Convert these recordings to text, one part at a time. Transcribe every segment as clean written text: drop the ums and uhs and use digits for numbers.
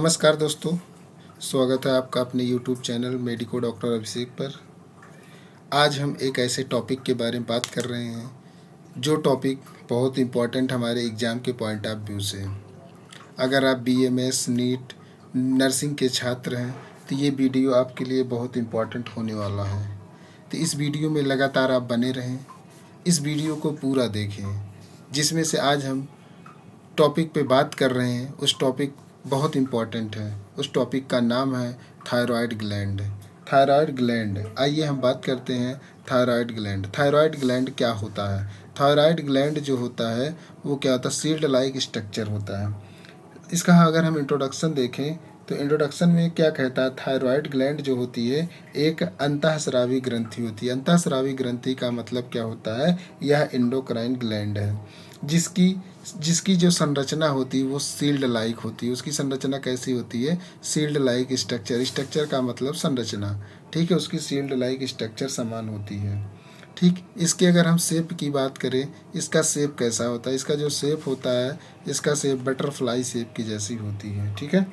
नमस्कार दोस्तों, स्वागत है आपका अपने YouTube चैनल मेडिको डॉक्टर अभिषेक पर। आज हम एक ऐसे टॉपिक के बारे में बात कर रहे हैं जो टॉपिक बहुत इम्पोर्टेंट हमारे एग्ज़ाम के पॉइंट ऑफ व्यू से है। अगर आप BMS नीट नर्सिंग के छात्र हैं तो ये वीडियो आपके लिए बहुत इम्पोर्टेंट होने वाला है। तो इस वीडियो में लगातार आप बने रहें, इस वीडियो को पूरा देखें, जिसमें से आज हम टॉपिक पे बात कर रहे हैं। उस टॉपिक बहुत इम्पॉर्टेंट है। उस टॉपिक का नाम है थायराइड ग्लैंड। थायराइड ग्लैंड, आइए हम बात करते हैं थायराइड ग्लैंड। थायराइड ग्लैंड क्या होता है? थायराइड ग्लैंड जो होता है वो क्या होता है? शील्ड लाइक स्ट्रक्चर होता है। इसका अगर हम इंट्रोडक्शन देखें तो इंट्रोडक्शन में क्या कहता है? थायराइड ग्लैंड जो होती है एक अंतःस्रावी ग्रंथि होती है। अंतःस्रावी ग्रंथि का मतलब क्या होता है? यह एंडोक्राइन ग्लैंड है जिसकी जो संरचना होती है वो शील्ड लाइक होती है। उसकी संरचना कैसी होती है? Shield like structure. स्ट्रक्चर का मतलब संरचना, ठीक है। उसकी शील्ड लाइक स्ट्रक्चर समान होती है, ठीक। इसके अगर हम शेप की बात करें, इसका शेप कैसा होता है? इसका जो शेप होता है, इसका शेप बटरफ्लाई शेप की जैसी होती है, ठीक है।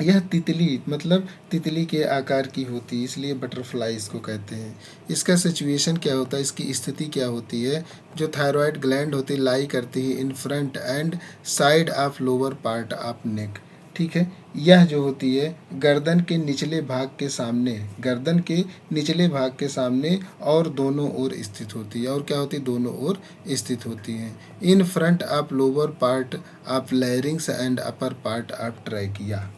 यह तितली मतलब तितली के आकार की होती है, इसलिए बटरफ्लाई इसको कहते हैं। इसका सिचुएशन क्या होता है? इसकी स्थिति क्या होती है? जो थायराइड ग्लैंड होती है लाई करती है in front end side of lower part of neck, ठीक है। यह जो होती है गर्दन के निचले भाग के सामने, गर्दन के निचले भाग के सामने और दोनों ओर स्थित होती है। और क्या होती है? दोनों ओर स्थित होती है। In front of lower part of लैरिंग्स and upper part of trachea,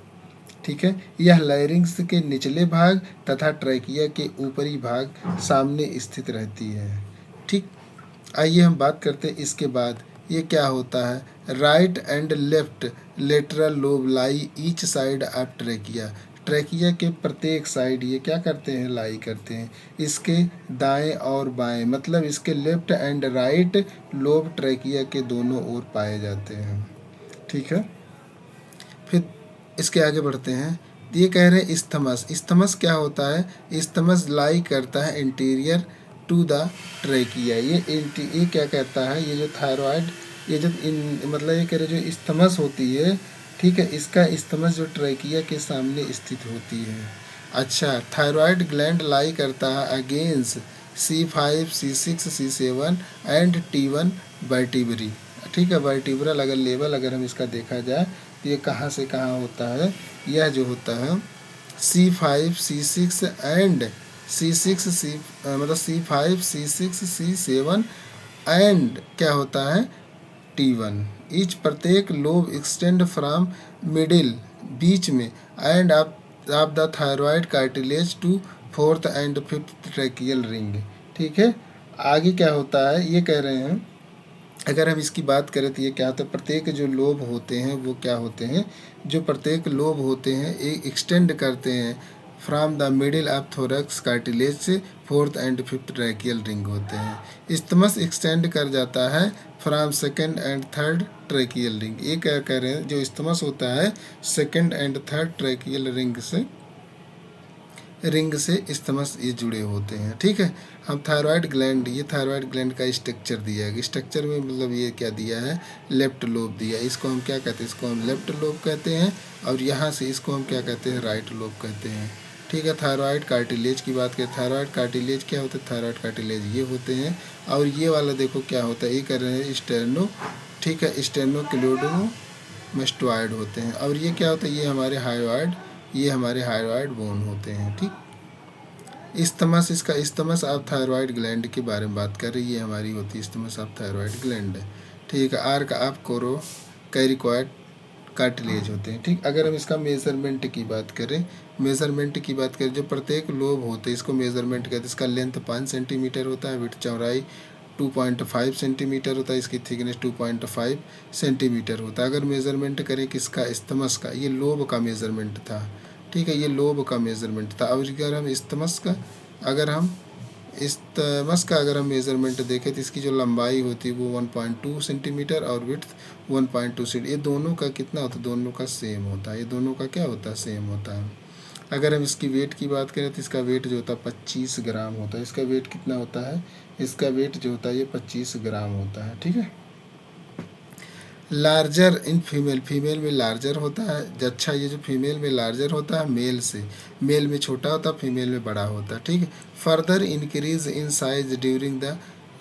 ठीक है। यह लैरिंग्स के निचले भाग तथा ट्रैकिया के ऊपरी भाग सामने स्थित रहती है, ठीक। आइए हम बात करते हैं इसके बाद ये क्या होता है। Right and left lateral lobe lie each side of trachea. Trachea के प्रत्येक साइड ये क्या करते हैं? लाई करते हैं। इसके दाएं और बाएं मतलब इसके left and right lobe trachea के दोनों ओर पाए जाते हैं, ठीक है। फिर इसके आगे बढ़ते हैं। ये कह रहे हैं इस्थमस। इस्थमस क्या होता है? इस्थमस लाई करता है इंटीरियर टू द ट्रैकिया। ये क्या कहता है? ये जो थायराइड ये जो मतलब ये कह रहे जो इस्थमस होती है, ठीक है, इसका इस्थमस जो ट्रैकिया के सामने स्थित होती है। अच्छा, थायराइड ग्लैंड लाई करता है against C5, C6, C7 and T1 vertebrae, ठीक है। वर्टिब्रल अगर लेवल अगर हम इसका देखा जाए तो ये कहाँ से कहाँ होता है? यह जो होता है C5, C6 एंड C6 मतलब C5, C6, C7 एंड क्या होता है? T1। ईच प्रत्येक लोब एक्सटेंड फ्रॉम मिडिल बीच में end of the thyroid cartilage to fourth and fifth tracheal ring, ठीक है। आगे क्या होता है? ये कह रहे हैं अगर हम इसकी बात करें तो ये क्या होता है? प्रत्येक जो लोब होते हैं वो क्या होते हैं? जो प्रत्येक लोब होते हैं एक एक्सटेंड करते हैं from the middle of thorax cartilage से fourth and fifth tracheal ring होते हैं। इस्थमस एक्सटेंड कर जाता है from second and third tracheal ring. ये क्या कह रहे हैं? जो इस्थमस होता है second and third tracheal ring से इस्थमस ये जुड़े होते हैं, ठीक है। हम थायराइड ग्लैंड, ये थायराइड ग्लैंड का स्ट्रक्चर दिया है। स्ट्रक्चर में मतलब ये क्या दिया है? लेफ्ट लोब दिया है। इसको हम क्या कहते हैं? इसको हम लेफ्ट लोब कहते हैं। और यहाँ से इसको हम क्या कहते हैं? राइट लोब कहते हैं, ठीक है। थायराइड कार्टिलेज की बात करें, थायराइड कार्टिलेज क्या होता है? थायराइड कार्टिलेज ये होते हैं। और ये वाला देखो क्या होता है? ये कर रहे हैं स्टेर्नो, ठीक है, स्टेर्नोक्लेडोमास्टोइड होते हैं। और ये क्या होता है? ये हमारे हाइरॉइड बोन होते हैं, ठीक। इस्थमस, इसका इस्थमस ऑफ थायराइड ग्लैंड के बारे में बात कर रही है। ये हमारी होती है इस्थमस ऑफ थायराइड ग्लैंड, ठीक है। आर्क ऑफ कोरो कैरिकॉइड कार्टिलेज होते हैं, ठीक। अगर हम इसका मेजरमेंट की बात करें, जो प्रत्येक लोब होते हैं इसको मेजरमेंट कहते हैं। इसका लेंथ 5 सेंटीमीटर होता है, विड्थ चौड़ाई 2.5 सेंटीमीटर होता है, इसकी थिकनेस 2.5 सेंटीमीटर होता है। अगर मेजरमेंट करें किसका? इस्थमस का, ये लोब का मेजरमेंट था, ठीक है, ये लोब का मेजरमेंट था। और अगर हम इस्थमस का अगर हम मेजरमेंट देखें तो इसकी जो लंबाई होती है वो 1.2 सेंटीमीटर और विड्थ 1.2 सेंटी, ये दोनों का कितना होता है? दोनों का सेम होता है। ये दोनों का क्या होता है? सेम होता है। अगर हम इसकी वेट की बात करें तो इसका वेट जो होता है 25 ग्राम होता है। इसका वेट कितना होता है? इसका वेट जो होता है ये 25 ग्राम होता है, ठीक है। लार्जर इन फीमेल, फीमेल में लार्जर होता है। अच्छा, ये जो फीमेल में लार्जर होता है मेल से, मेल में छोटा होता है, फीमेल में बड़ा होता है। ठीक है। Further increase in size during the,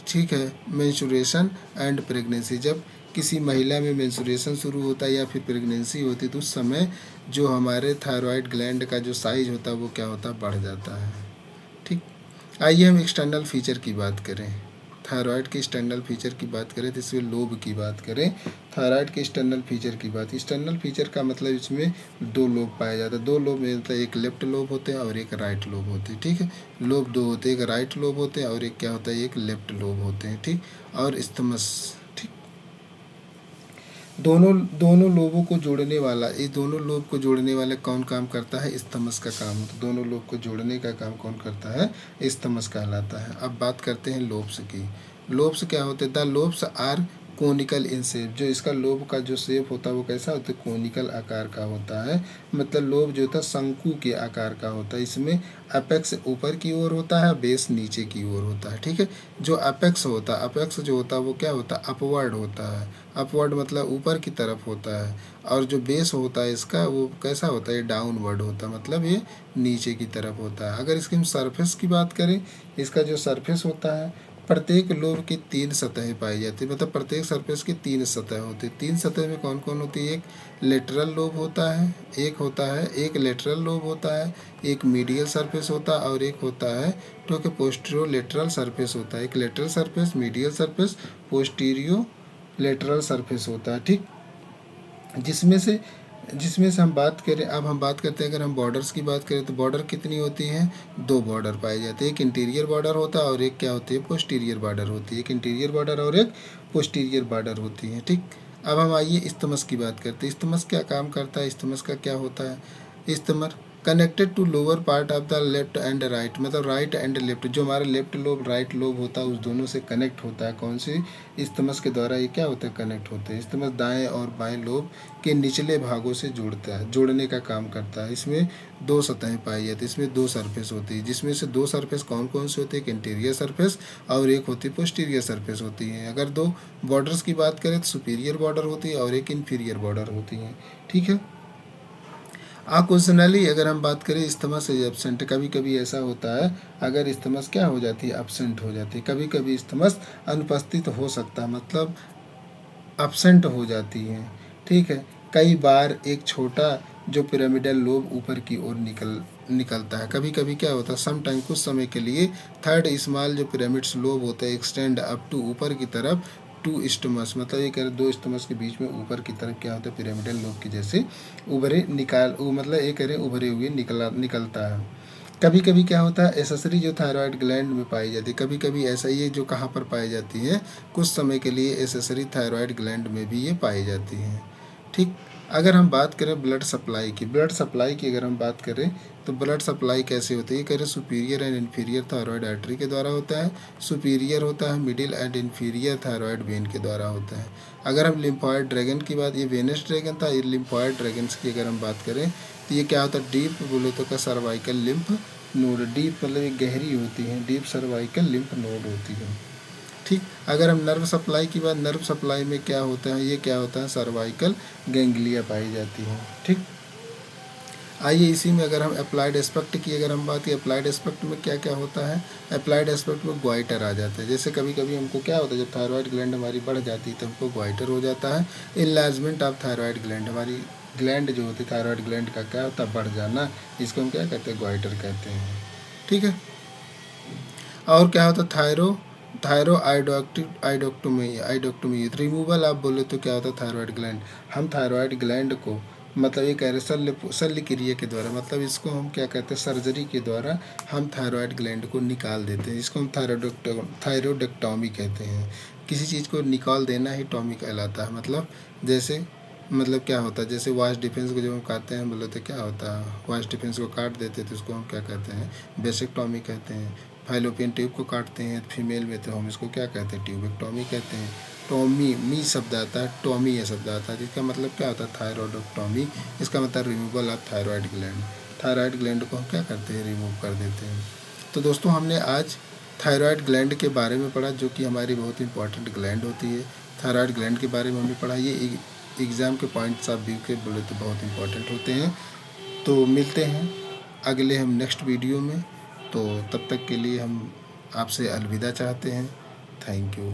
ठीक है, मेंस्ट्रुएशन एंड प्रेगनेंसी। जब किसी महिला में मेंस्ट्रुएशन शुरू होता है या फिर प्रेगनेंसी होती है तो उस समय जो हमारे थायराइड ग्लैंड का जो साइज होता है वो क्या होता है, बढ़ जाता है। ठीक। आइए हम एक्सटर्नल फीचर की बात करें। थायराइड के एक्सटर्नल फीचर की बात करें तो इसमें लोब की बात करें। थायराइड के एक्सटर्नल फीचर की बात, एक्सटर्नल फीचर का मतलब इसमें दो लोब पाए जाते हैं। दो लोब में होता है, एक लेफ्ट लोब होते हैं और एक राइट लोब होते हैं। ठीक है। लोब दो होते हैं, एक राइट लोब होते हैं और एक क्या होता है, एक लेफ्ट लोब होते हैं। ठीक। और इस्थमस। ठीक। दोनों दोनों लोबों को जोड़ने वाला, इस दोनों लोब को जोड़ने वाला कौन काम करता है, इस्थमस का काम। तो दोनों लोब को जोड़ने का काम कौन करता है, इस्थमस कहलाता है। अब बात करते हैं लोब्स की। लोब्स क्या होते हैं, the lobes are conical in shape. जो इसका लोब का जो शेप होता है वो कैसा होता है, कोनिकल आकार का होता है। मतलब लोब जो होता है शंकु के आकार का होता है। इसमें अपेक्स ऊपर की ओर होता है, बेस नीचे की ओर होता है। ठीक है। जो अपेक्स होता है, अपेक्स जो होता है वो क्या होता है, अपवर्ड होता है। अपवर्ड मतलब ऊपर की तरफ होता है। और जो बेस होता है इसका वो कैसा होता है, डाउनवर्ड होता है, मतलब ये नीचे की तरफ होता है। अगर इसकी हम सरफेस की बात करें, इसका जो सरफेस होता है, प्रत्येक लोब की 3 सतहें पाई जाती है। मतलब प्रत्येक सरफेस की 3 सतह होती है। 3 सतह में कौन कौन होती है, एक लेटरल लोब होता है, एक लेटरल लोब होता है, एक मीडियल सरफेस होता है और एक होता है जो कि पोस्टीरियो लेटरल सरफेस होता है। एक lateral surface, medial surface, posterior lateral surface होता है। ठीक। जिसमें से हम बात करें, अब हम बात करते हैं, अगर हम बॉर्डर्स की बात करें तो बॉर्डर कितनी होती हैं, 2 बॉर्डर पाए जाते हैं। एक इंटीरियर बॉर्डर होता है और एक क्या होती है, पोस्टीरियर बॉर्डर होती है। एक इंटीरियर बॉर्डर और एक पोस्टीरियर बॉर्डर होती है। ठीक। अब हम आइए इस्थमस की बात करते हैं। इस्थमस क्या काम करता है, इस्थमस का क्या होता है। Isthmus connected to lower part of the left and right, मतलब राइट एंड लेफ्ट, जो हमारा लेफ्ट लोब राइट लोब होता है उस दोनों से कनेक्ट होता है। कौन सी, इस्थमस के द्वारा ये क्या होता है, कनेक्ट होते हैं। इस्थमस दाएं और बाएं लोब के निचले भागों से जोड़ता है, जोड़ने का काम करता है। इसमें 2 सतहें पाई जाती है, इसमें 2 सरफेस होती है, जिसमें से 2 सरफेस कौन कौन से होते हैं, एक इंटीरियर सरफेस और एक होती है पोस्टीरियर सरफेस होती है। अगर 2 बॉर्डर्स की बात करें तो सुपीरियर बॉर्डर होती है और एक इन्फीरियर बॉर्डर होती है। ठीक है। ऑकेजनली अगर हम बात करें इस्थमस इज एब्सेंट, कभी कभी ऐसा होता है, अगर इस्थमस क्या हो जाती है, एब्सेंट हो जाती है। कभी कभी इस्थमस अनुपस्थित हो सकता है, मतलब एब्सेंट हो जाती है। ठीक है। कई बार एक छोटा जो पिरामिडल लोब ऊपर की ओर निकलता है। कभी कभी क्या होता है, सम टाइम, कुछ समय के लिए, थर्ड स्मॉल जो पिरामिड्स लोब होता है एक्सटेंड अप टू, ऊपर की तरफ, टू स्टमस, मतलब ये कह रहे 2 स्टमस के बीच में ऊपर की तरफ क्या होता है, पिरामिडल लोब की जैसे मतलब ये कह रहे उभरे हुए निकलता है। कभी कभी क्या होता है, एसेसरी जो थायराइड ग्लैंड में पाई जाती है। कभी कभी ऐसा ये जो कहाँ पर पाई जाती है, कुछ समय के लिए एसेसरी थायराइड ग्लैंड में भी ये पाई जाती हैं। ठीक। अगर हम बात करें ब्लड सप्लाई की, अगर हम बात करें तो ब्लड सप्लाई कैसे होती है, कह रहे superior and inferior thyroid artery के द्वारा होता है। सुपीरियर होता है middle and inferior thyroid when के द्वारा होता है। अगर हम लिम्फॉइड ड्रैगन की बात, ये वेनस ड्रैगन था, ये लिम्फॉइड ड्रैगन्स की अगर हम बात करें तो ये क्या होता है, डीप बोले तो का सर्वाइकल लिम्फ नोड, डीप मतलब एक गहरी होती है, डीप सर्वाइकल लिम्फ नोड होती है। ठीक। अगर हम नर्व सप्लाई की बात, नर्व सप्लाई में क्या होता है, ये क्या होता है, सर्वाइकल गैंग्लिया पाई जाती है। ठीक। आइए इसी में अगर हम अप्लाइड एस्पेक्ट की अगर हम बात की, अप्लाइड एस्पेक्ट में क्या क्या होता है, अप्लाइड एस्पेक्ट में ग्वाइटर आ जाता है। जैसे कभी कभी हमको क्या होता है, जब थायराइड ग्लैंड हमारी बढ़ जाती है तो हमको ग्वाइटर हो जाता है। इनलार्जमेंट ऑफ थायराइड ग्लैंड, हमारी ग्लैंड जो होती है थायराइड ग्लैंड का क्या होता है, बढ़ जाना, इसको हम क्या कहते हैं, ग्वाइटर कहते हैं। ठीक है। और क्या होता है, थायरो आइडोक्टोमी रिमूवल आप बोले तो क्या होता है, थायराइड ग्लैंड, हम थायराइड ग्लैंड को मतलब ये कह रहे शल्य क्रिया के द्वारा, मतलब इसको हम क्या कहते हैं, सर्जरी के द्वारा हम थायराइड ग्लैंड को निकाल देते हैं। इसको हम थायरोडेक्टोमी कहते हैं। किसी चीज़ को निकाल देना ही टॉमी कहलाता है। मतलब क्या होता है, जैसे वास्ट डिफेंस को जब हम काटते हैं बोले तो क्या होता है, वास्ट डिफेंस को काट देते हैं तो उसको हम क्या कहते हैं, बेसिकटॉमी कहते हैं। फाइलोपियन ट्यूब को काटते हैं फीमेल में तो हम इसको क्या कहते हैं, ट्यूबेक्टॉमी कहते हैं। टॉमी मी शब्द आता है, टॉमी ये शब्द आता है, जिसका मतलब क्या होता है, थायरॉयडोक्टॉमी। इसका मतलब removal of thyroid gland. Thyroid gland को हम क्या करते हैं, रिमूव कर देते हैं। तो दोस्तों हमने आज थायराइड ग्लैंड के बारे में पढ़ा, जो कि हमारी बहुत इंपॉर्टेंट ग्लैंड होती है। थायराइड ग्लैंड के बारे में हमने पढ़ा। ये एग्ज़ाम के पॉइंट्स ऑफ व्यू के बोले तो बहुत इंपॉर्टेंट होते हैं। तो मिलते हैं अगले हम नेक्स्ट वीडियो में। तो तब तक के लिए हम आपसे अलविदा चाहते हैं। Thank you.